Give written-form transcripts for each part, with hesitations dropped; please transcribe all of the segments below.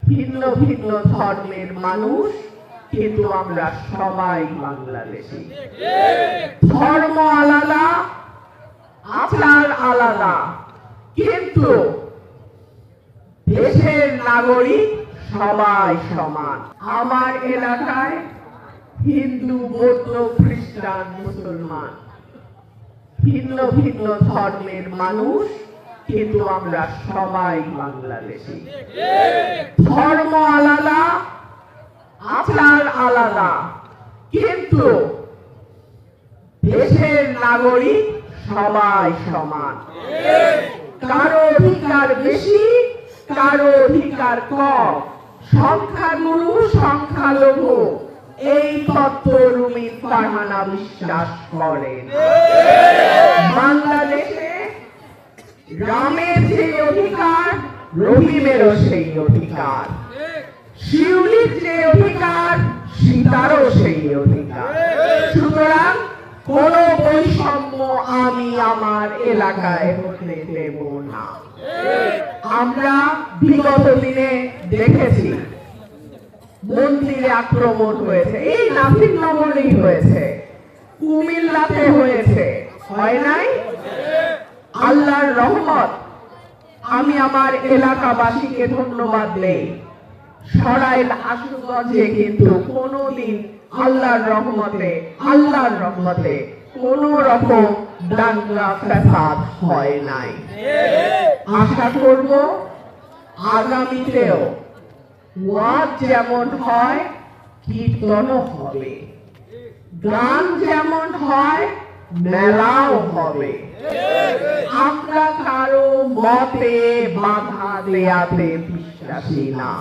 ভিন্ন ভিন্ন ধর্মের মানুষ, কিন্তু আমরা সবাই বাংলাদেশী। ধর্ম আলাদা, আচার আলাদা, কিন্তু দেশের নাগরিক সবাই সমান। আমার এলাকায় হিন্দু, বৌদ্ধ, খ্রিস্টান, মুসলমান, ভিন্ন ভিন্ন ধর্মের মানুষ, কিন্তু আমরা সবাই বাংলাদেশী। ধর্ম আলাদা, আচার আলাদা, কিন্তু দেশের নাগরিক সবাই সমান। কারো অধিকার বেশি, কারো অধিকার কম, সংখ্যাগুরু সংখ্যালঘু, এই তত্ত্ব রুমিন ফারহানা বিশ্বাস করেন। বাংলাদেশে রামের যে অধিকার, রহিমেরও সেই অধিকার, শিউলির যে অধিকার, সীতারও সেই অধিকার। সুতরাং কোন বৈষম্য আমি আমার এলাকায় হতে দেব না। আমরা বিগত দিনে দেখেছি মন্দিরে আক্রমণ হয়েছে, এই নাসিরনগরেই হয়েছে, কুমিল্লাতে হয়েছে, হয় নাই? আল্লাহর রহমত, আমি আমার এলাকাবাসীকে ধন্যবাদ দেই। সরাইল আশুগঞ্জে কিন্তু কোনোদিন আল্লাহর রহমতে কোন রকম দাঙ্গা ফ্যাসাদ হয় নাই। আশা করব আগামীতেও ওয়াজ যেমন হয়, কীর্তনও হবে, গান যেমন হয়, মেলাও হবে। আমরা কারো মতে বাধা দেয়াতে বিশ্বাসী না।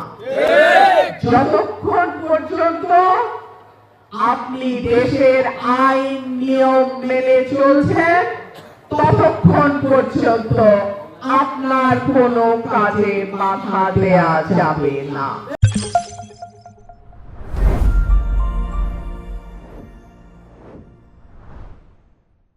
যতক্ষণ পর্যন্ত আপনি দেশের আইন নিয়ম মেনে চলছেন, ততক্ষণ পর্যন্ত আপনার কোনো কাজে বাধা দেয়া যাবে না।